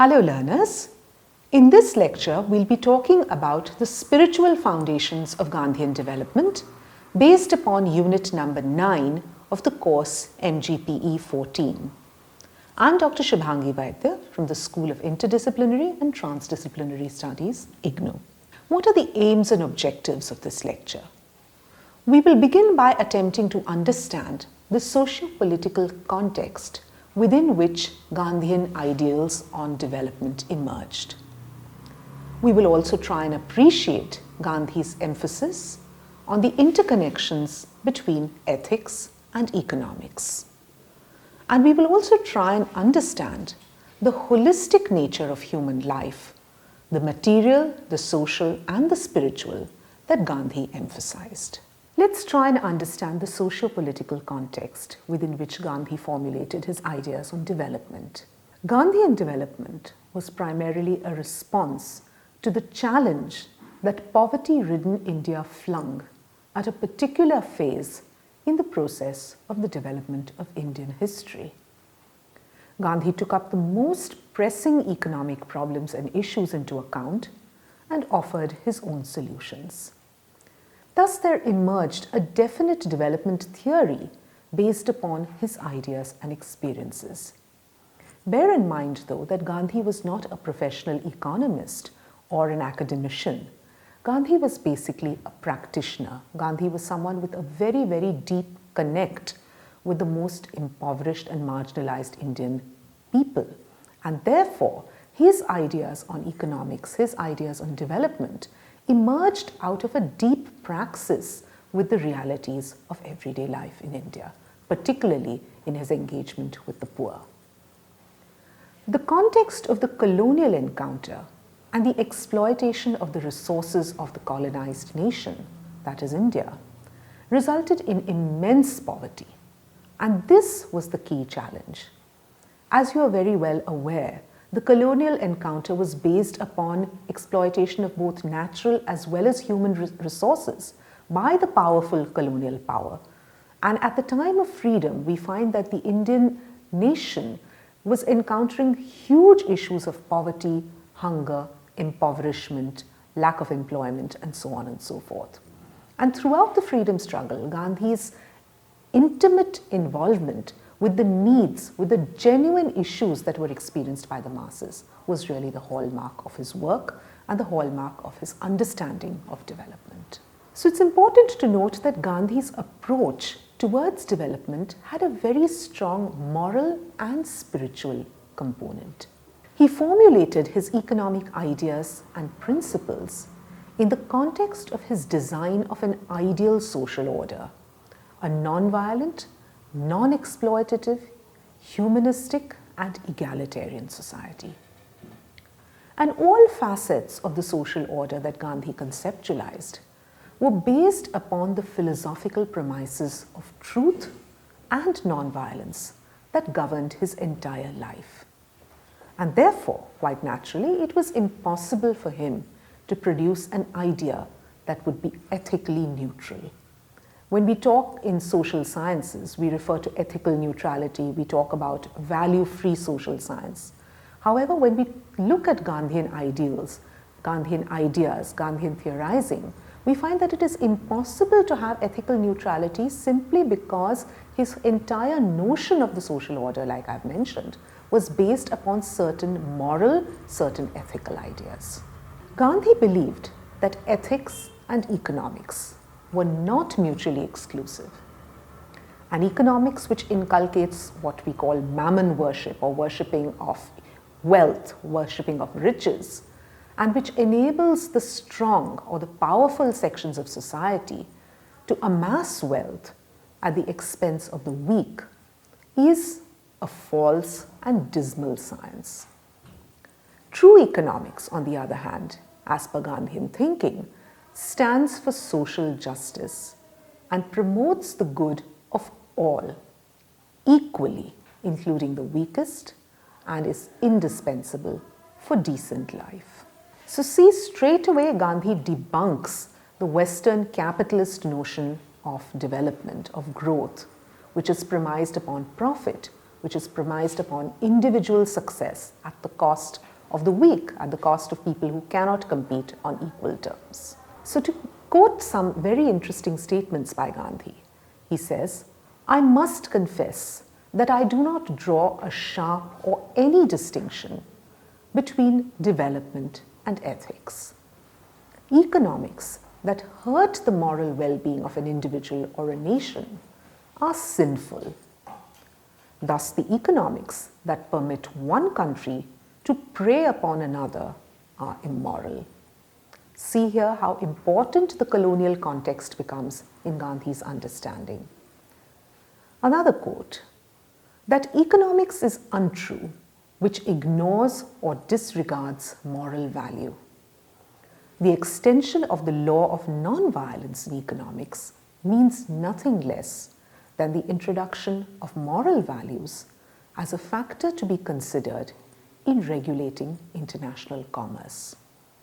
Hello learners. In this lecture, we'll be talking about the spiritual foundations of Gandhian development based upon unit number 9 of the course MGPE 14. I'm Dr. Shubhangi Vaidya from the School of Interdisciplinary and Transdisciplinary Studies, IGNOU. What are the aims and objectives of this lecture? We will begin by attempting to understand the socio-political context within which Gandhian ideals on development emerged. We will also try and appreciate Gandhi's emphasis on the interconnections between ethics and economics. And we will also try and understand the holistic nature of human life, the material, the social, and the spiritual that Gandhi emphasized. Let's try and understand the socio-political context within which Gandhi formulated his ideas on development. Gandhian development was primarily a response to the challenge that poverty-ridden India flung at a particular phase in the process of the development of Indian history. Gandhi took up the most pressing economic problems and issues into account and offered his own solutions. Thus, there emerged a definite development theory based upon his ideas and experiences. Bear in mind, though, that Gandhi was not a professional economist or an academician. Gandhi was basically a practitioner. Gandhi was someone with a very, very deep connect with the most impoverished and marginalized Indian people. And therefore, his ideas on economics, his ideas on development emerged out of a deep praxis with the realities of everyday life in India, particularly in his engagement with the poor. The context of the colonial encounter and the exploitation of the resources of the colonized nation, that is India, resulted in immense poverty. And this was the key challenge. As you are very well aware, the colonial encounter was based upon exploitation of both natural as well as human resources by the powerful colonial power. And at the time of freedom, we find that the Indian nation was encountering huge issues of poverty, hunger, impoverishment, lack of employment, and so on and so forth. And throughout the freedom struggle, Gandhi's intimate involvement with the needs, with the genuine issues that were experienced by the masses was really the hallmark of his work and the hallmark of his understanding of development. So it's important to note that Gandhi's approach towards development had a very strong moral and spiritual component. He formulated his economic ideas and principles in the context of his design of an ideal social order, a non-violent, non-exploitative, humanistic, and egalitarian society. And all facets of the social order that Gandhi conceptualized were based upon the philosophical premises of truth and non-violence that governed his entire life. And therefore, quite naturally, it was impossible for him to produce an idea that would be ethically neutral. When we talk in social sciences, we refer to ethical neutrality, we talk about value-free social science. However, when we look at Gandhian ideals, Gandhian ideas, Gandhian theorizing, we find that it is impossible to have ethical neutrality simply because his entire notion of the social order, like I've mentioned, was based upon certain moral, certain ethical ideas. Gandhi believed that ethics and economics were not mutually exclusive. And economics, which inculcates what we call mammon worship or worshipping of wealth, worshipping of riches, and which enables the strong or the powerful sections of society to amass wealth at the expense of the weak, is a false and dismal science. True economics, on the other hand, as per Gandhian thinking, stands for social justice and promotes the good of all equally, including the weakest, and is indispensable for decent life. So see, straight away Gandhi debunks the Western capitalist notion of development, of growth, which is premised upon profit, which is premised upon individual success at the cost of the weak at the cost of people who cannot compete on equal terms. So to quote some very interesting statements by Gandhi, he says, "I must confess that I do not draw a sharp or any distinction between development and ethics. Economics that hurt the moral well-being of an individual or a nation are sinful. Thus, the economics that permit one country to prey upon another are immoral." See here how important the colonial context becomes in Gandhi's understanding. Another quote, that economics is untrue, which ignores or disregards moral value. The extension of the law of non-violence in economics means nothing less than the introduction of moral values as a factor to be considered in regulating international commerce.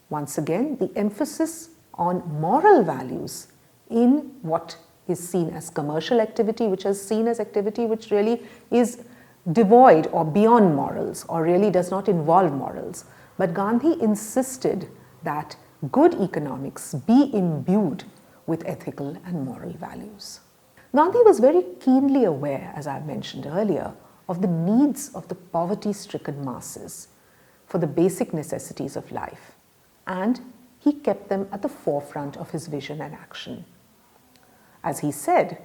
Once again, the emphasis on moral values in what is seen as commercial activity, which is seen as activity which really is devoid or beyond morals or really does not involve morals. But Gandhi insisted that good economics be imbued with ethical and moral values. Gandhi was very keenly aware, as I mentioned earlier, of the needs of the poverty-stricken masses for the basic necessities of life, and he kept them at the forefront of his vision and action. As he said,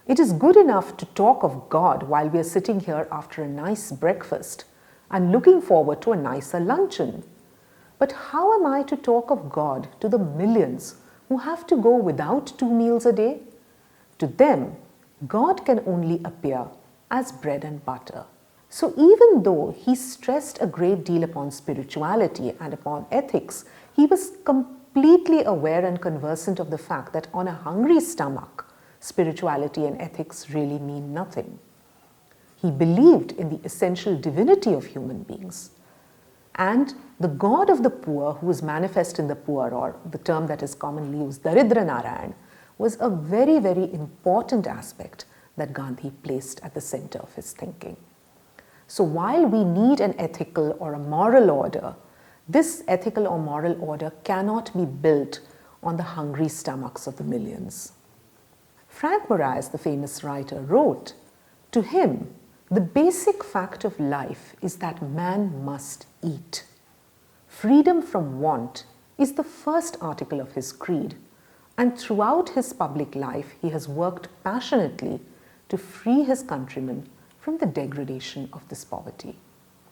"It is good enough to talk of God while we are sitting here after a nice breakfast and looking forward to a nicer luncheon. But how am I to talk of God to the millions who have to go without 2 meals a day? To them, God can only appear as bread and butter." So even though he stressed a great deal upon spirituality and upon ethics, he was completely aware and conversant of the fact that on a hungry stomach, spirituality and ethics really mean nothing. He believed in the essential divinity of human beings. And the God of the poor, who is manifest in the poor, or the term that is commonly used, Daridra Narayan, was a very, very important aspect that Gandhi placed at the center of his thinking. So while we need an ethical or a moral order, this ethical or moral order cannot be built on the hungry stomachs of the millions. Frank Moraes, the famous writer, wrote, "To him, the basic fact of life is that man must eat. Freedom from want is the first article of his creed, and throughout his public life, he has worked passionately to free his countrymen from the degradation of this poverty."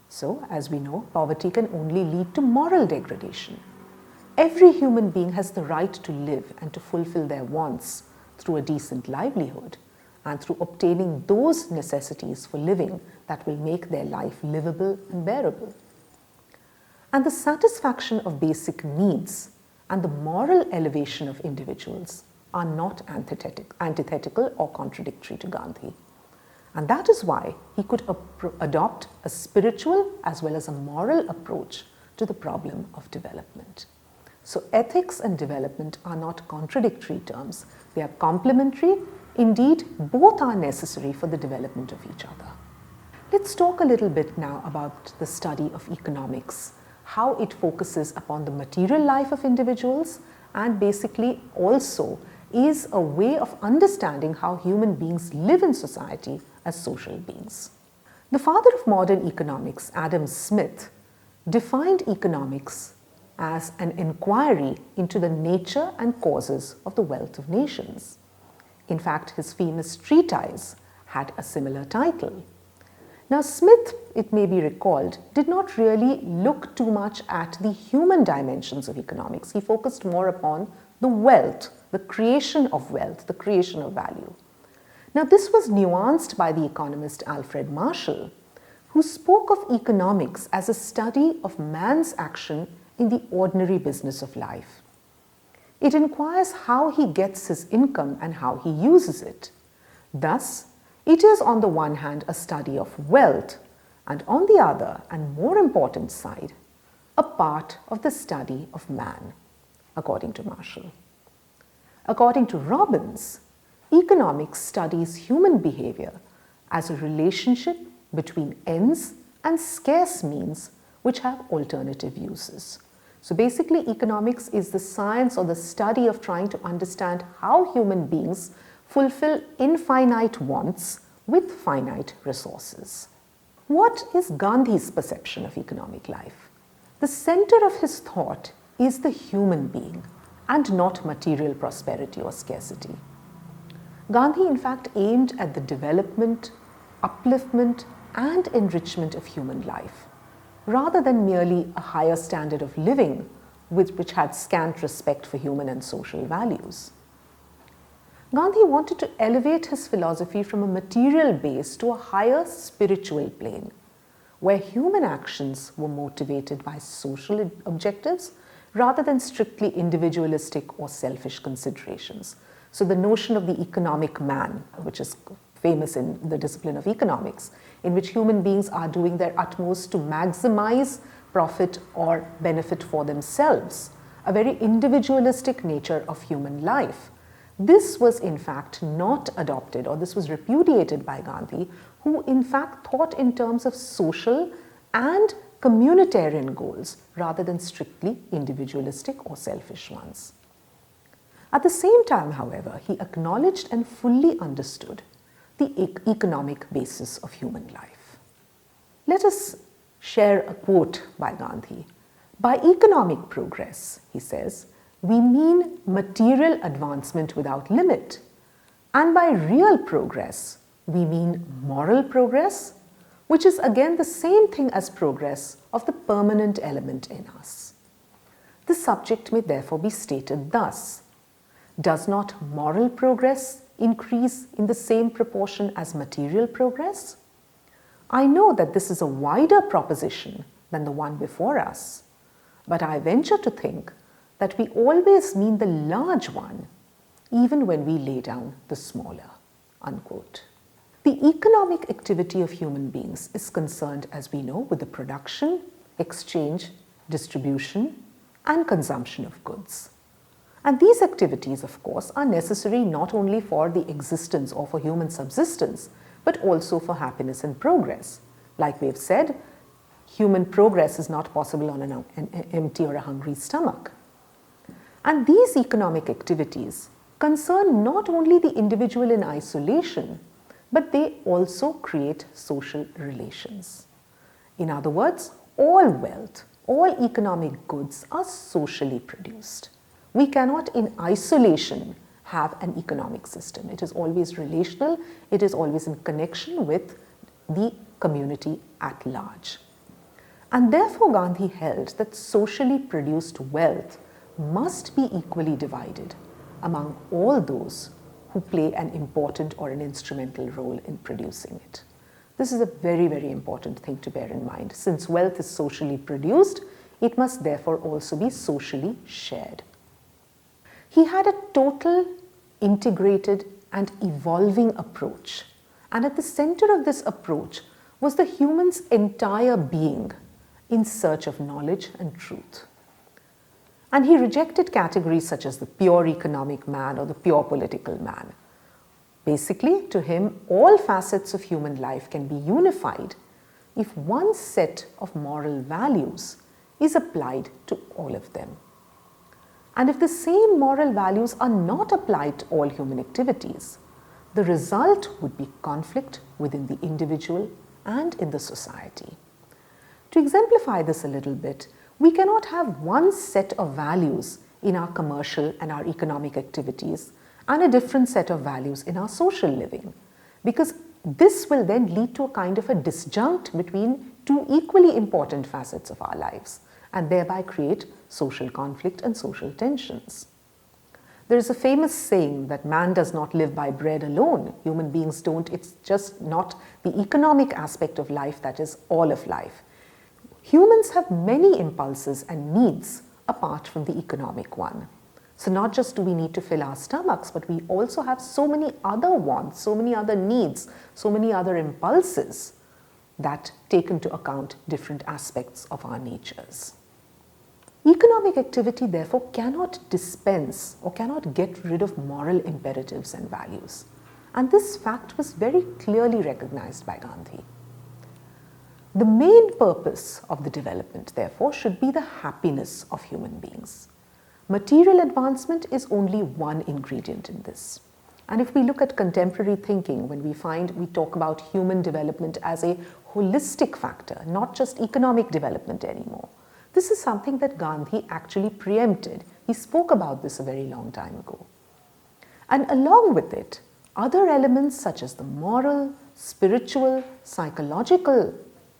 So, as we know, poverty can only lead to moral degradation. Every human being has the right to live and to fulfill their wants through a decent livelihood and through obtaining those necessities for living that will make their life livable and bearable. And the satisfaction of basic needs and the moral elevation of individuals are not antithetical or contradictory to Gandhi. And that is why he could adopt a spiritual as well as a moral approach to the problem of development. So ethics and development are not contradictory terms. They are complementary. Indeed, both are necessary for the development of each other. Let's talk a little bit now about the study of economics, how it focuses upon the material life of individuals and basically also is a way of understanding how human beings live in society as social beings. The father of modern economics, Adam Smith, defined economics as an inquiry into the nature and causes of the wealth of nations. In fact, his famous treatise had a similar title. Now, Smith, it may be recalled, did not really look too much at the human dimensions of economics. He focused more upon the wealth, the creation of wealth, the creation of value. Now, this was nuanced by the economist Alfred Marshall, who spoke of economics as a study of man's action in the ordinary business of life. It inquires how he gets his income and how he uses it. Thus, it is on the one hand a study of wealth and on the other and more important side, a part of the study of man, according to Marshall. According to Robbins, economics studies human behavior as a relationship between ends and scarce means which have alternative uses. So basically, economics is the science or the study of trying to understand how human beings fulfill infinite wants with finite resources. What is Gandhi's perception of economic life? The center of his thought is the human being and not material prosperity or scarcity. Gandhi, in fact, aimed at the development, upliftment, and enrichment of human life, rather than merely a higher standard of living which had scant respect for human and social values. Gandhi wanted to elevate his philosophy from a material base to a higher spiritual plane, where human actions were motivated by social objectives rather than strictly individualistic or selfish considerations. So the notion of the economic man, which is famous in the discipline of economics, in which human beings are doing their utmost to maximize profit or benefit for themselves, a very individualistic nature of human life. This was in fact not adopted, or this was repudiated by Gandhi, who in fact thought in terms of social and communitarian goals rather than strictly individualistic or selfish ones. At the same time, however, he acknowledged and fully understood the economic basis of human life. Let us share a quote by Gandhi. By economic progress, he says, we mean material advancement without limit, and by real progress, we mean moral progress, which is again the same thing as progress of the permanent element in us. The subject may therefore be stated thus: does not moral progress increase in the same proportion as material progress? I know that this is a wider proposition than the one before us, but I venture to think that we always mean the large one, even when we lay down the smaller." Unquote. The economic activity of human beings is concerned, as we know, with the production, exchange, distribution, and consumption of goods. And these activities, of course, are necessary not only for the existence or for human subsistence, but also for happiness and progress. Like we've said, human progress is not possible on an empty or a hungry stomach. And these economic activities concern not only the individual in isolation, but they also create social relations. In other words, all wealth, all economic goods are socially produced. We cannot in isolation have an economic system. It is always relational, it is always in connection with the community at large. And therefore Gandhi held that socially produced wealth must be equally divided among all those who play an important or an instrumental role in producing it. This is a very, very important thing to bear in mind. Since wealth is socially produced, it must therefore also be socially shared. He had a total, integrated, and evolving approach. And at the center of this approach was the human's entire being in search of knowledge and truth. And he rejected categories such as the pure economic man or the pure political man. Basically, to him, all facets of human life can be unified if one set of moral values is applied to all of them. And if the same moral values are not applied to all human activities, the result would be conflict within the individual and in the society. To exemplify this a little bit, we cannot have one set of values in our commercial and our economic activities and a different set of values in our social living, because this will then lead to a kind of a disjunct between two equally important facets of our lives and thereby create social conflict and social tensions. There is a famous saying that man does not live by bread alone. Human beings don't. It's just not the economic aspect of life that is all of life. Humans have many impulses and needs apart from the economic one. So not just do we need to fill our stomachs, but we also have so many other wants, so many other needs, so many other impulses that take into account different aspects of our natures. Economic activity therefore cannot dispense or cannot get rid of moral imperatives and values. And this fact was very clearly recognized by Gandhi. The main purpose of the development, therefore, should be the happiness of human beings. Material advancement is only one ingredient in this. And if we look at contemporary thinking, when we talk about human development as a holistic factor, not just economic development anymore. This is something that Gandhi actually preempted. He spoke about this a very long time ago. And along with it, other elements such as the moral, spiritual, psychological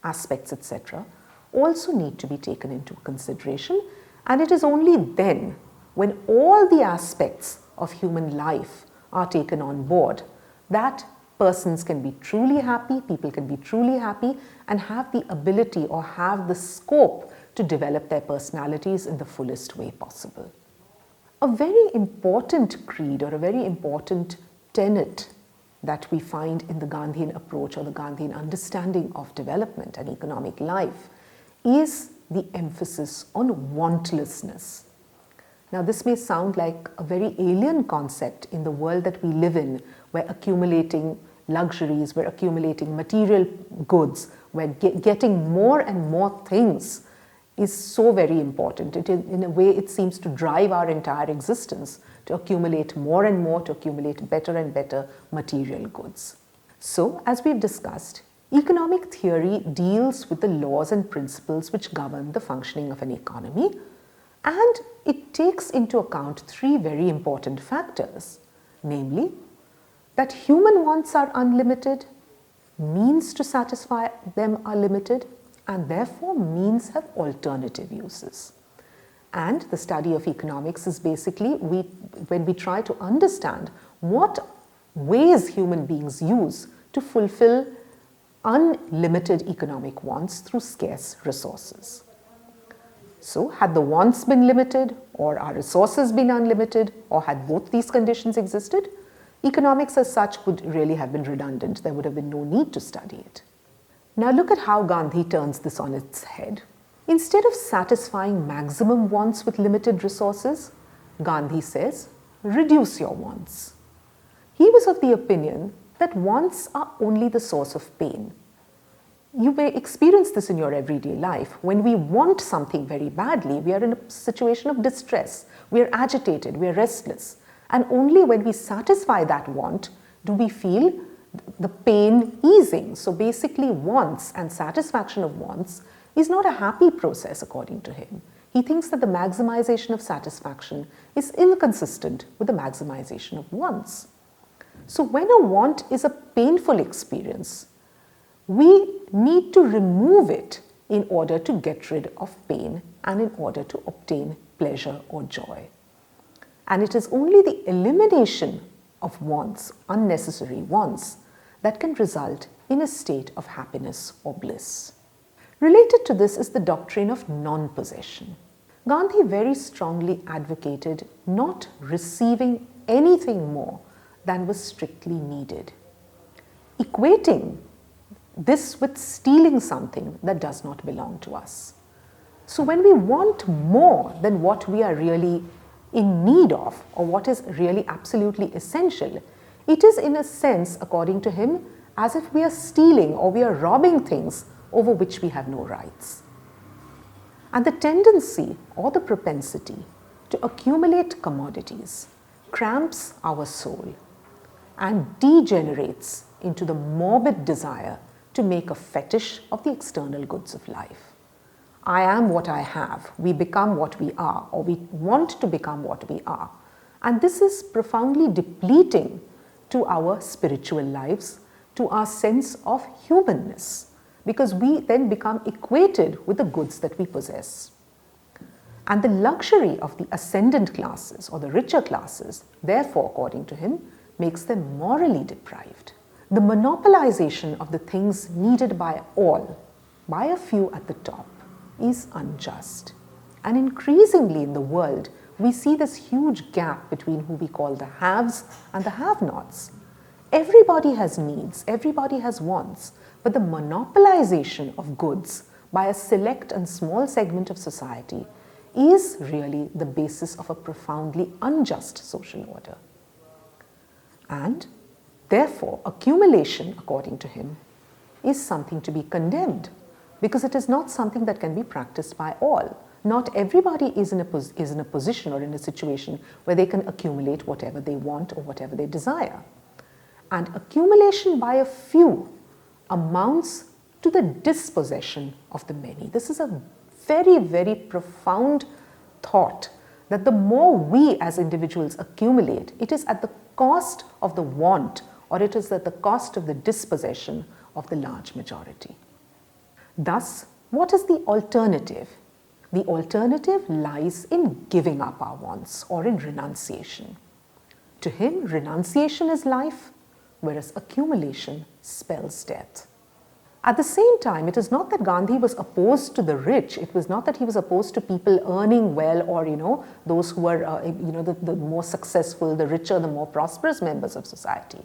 aspects, etc., also need to be taken into consideration. And it is only then, when all the aspects of human life are taken on board, that persons can be truly happy, people can be truly happy, and have the ability or have the scope to develop their personalities in the fullest way possible. A very important creed or a very important tenet that we find in the Gandhian approach or the Gandhian understanding of development and economic life is the emphasis on wantlessness. Now, this may sound like a very alien concept in the world that we live in, where accumulating luxuries, we're accumulating material goods, where getting more and more things is so very important. In a way, it seems to drive our entire existence, to accumulate more and more, to accumulate better and better material goods. So, as we've discussed, economic theory deals with the laws and principles which govern the functioning of an economy, and it takes into account three very important factors, namely that human wants are unlimited, means to satisfy them are limited, and therefore means have alternative uses. And the study of economics is basically when we try to understand what ways human beings use to fulfill unlimited economic wants through scarce resources. So, had the wants been limited, or our resources been unlimited, or had both these conditions existed, economics as such would really have been redundant. There would have been no need to study it. Now look at how Gandhi turns this on its head. Instead of satisfying maximum wants with limited resources, Gandhi says, reduce your wants. He was of the opinion that wants are only the source of pain. You may experience this in your everyday life. When we want something very badly, we are in a situation of distress. We are agitated, we are restless. And only when we satisfy that want do we feel the pain easing. So basically, wants and satisfaction of wants is not a happy process according to him. He thinks that the maximization of satisfaction is inconsistent with the maximization of wants. So when a want is a painful experience, we need to remove it in order to get rid of pain and in order to obtain pleasure or joy. And it is only the elimination of wants, unnecessary wants, that can result in a state of happiness or bliss. Related to this is the doctrine of non-possession. Gandhi very strongly advocated not receiving anything more than was strictly needed, equating this with stealing something that does not belong to us. So when we want more than what we are really in need of or what is really absolutely essential, it is in a sense, according to him, as if we are stealing or we are robbing things over which we have no rights. And the tendency or the propensity to accumulate commodities cramps our soul and degenerates into the morbid desire to make a fetish of the external goods of life. I am what I have. We become what we are, or we want to become what we are. And this is profoundly depleting to our spiritual lives, to our sense of humanness, because we then become equated with the goods that we possess. And the luxury of the ascendant classes or the richer classes, therefore, according to him, makes them morally deprived. The monopolization of the things needed by all, by a few at the top, is unjust. And increasingly in the world, we see this huge gap between who we call the haves and the have-nots. Everybody has needs, everybody has wants, but the monopolization of goods by a select and small segment of society is really the basis of a profoundly unjust social order. And therefore, accumulation, according to him, is something to be condemned, because it is not something that can be practiced by all. Not everybody is in a position or in a situation where they can accumulate whatever they want or whatever they desire. And accumulation by a few amounts to the dispossession of the many. This is a very, very profound thought, that the more we as individuals accumulate, it is at the cost of the want, or it is at the cost of the dispossession of the large majority. Thus, what is the alternative? The alternative lies in giving up our wants, or in renunciation. To him, renunciation is life, whereas accumulation spells death. At the same time, it is not that Gandhi was opposed to the rich. It was not that he was opposed to people earning well, or those who were the more successful, the richer, the more prosperous members of society.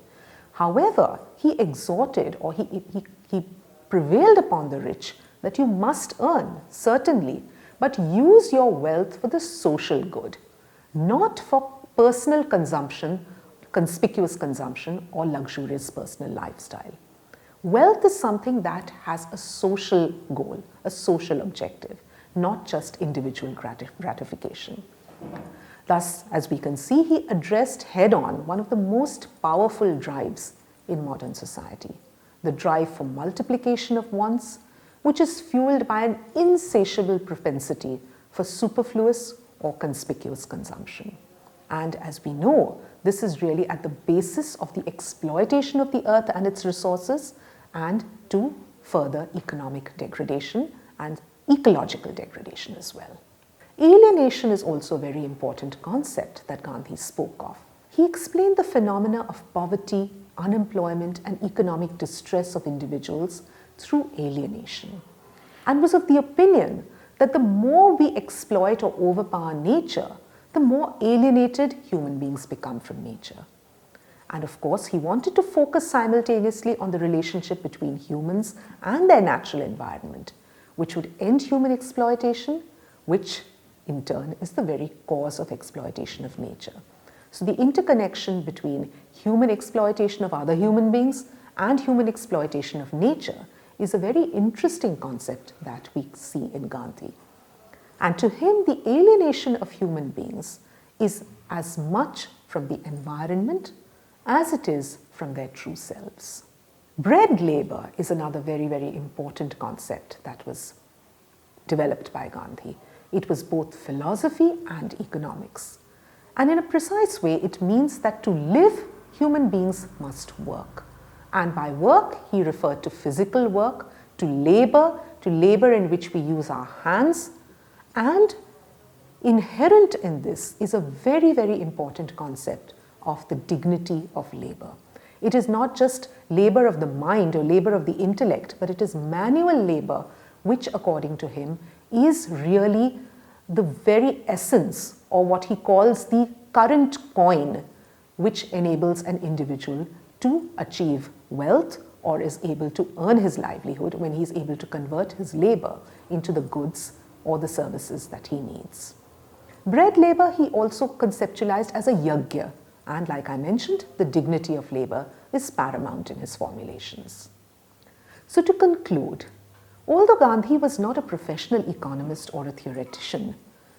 However, he exhorted, or he prevailed upon the rich that you must earn, certainly, but use your wealth for the social good, not for personal consumption, conspicuous consumption, or luxurious personal lifestyle. Wealth is something that has a social goal, a social objective, not just individual gratification. Thus, as we can see, he addressed head-on one of the most powerful drives in modern society, the drive for multiplication of wants, which is fueled by an insatiable propensity for superfluous or conspicuous consumption. And as we know, this is really at the basis of the exploitation of the earth and its resources, and to further economic degradation and ecological degradation as well. Alienation is also a very important concept that Gandhi spoke of. He explained the phenomena of poverty, unemployment, and economic distress of individuals through alienation, and was of the opinion that the more we exploit or overpower nature, the more alienated human beings become from nature. And of course, he wanted to focus simultaneously on the relationship between humans and their natural environment, which would end human exploitation, which in turn is the very cause of exploitation of nature. So the interconnection between human exploitation of other human beings and human exploitation of nature is a very interesting concept that we see in Gandhi. And to him, the alienation of human beings is as much from the environment as it is from their true selves. Bread labor is another very, very important concept that was developed by Gandhi. It was both philosophy and economics. And in a precise way, it means that to live, human beings must work. And by work, he referred to physical work, to labor in which we use our hands. And inherent in this is a very, very important concept of the dignity of labor. It is not just labor of the mind or labor of the intellect, but it is manual labor, which according to him is really the very essence, or what he calls the current coin, which enables an individual to achieve wealth or is able to earn his livelihood when he is able to convert his labor into the goods or the services that he needs. Bread labor he also conceptualized as a yajna, and like I mentioned, the dignity of labor is paramount in his formulations. So to conclude, although Gandhi was not a professional economist or a theoretician,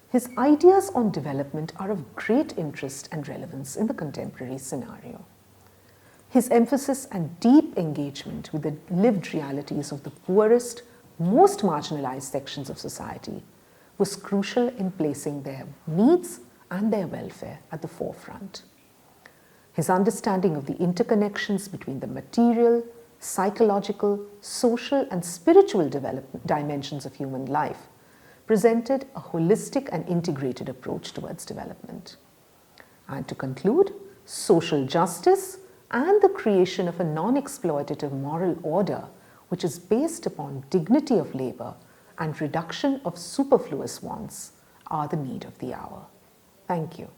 his ideas on development are of great interest and relevance in the contemporary scenario. His emphasis and deep engagement with the lived realities of the poorest, most marginalized sections of society was crucial in placing their needs and their welfare at the forefront. His understanding of the interconnections between the material, psychological, social, and spiritual dimensions of human life presented a holistic and integrated approach towards development. And to conclude, social justice and the creation of a non-exploitative moral order which is based upon dignity of labor and reduction of superfluous wants are the need of the hour. Thank you.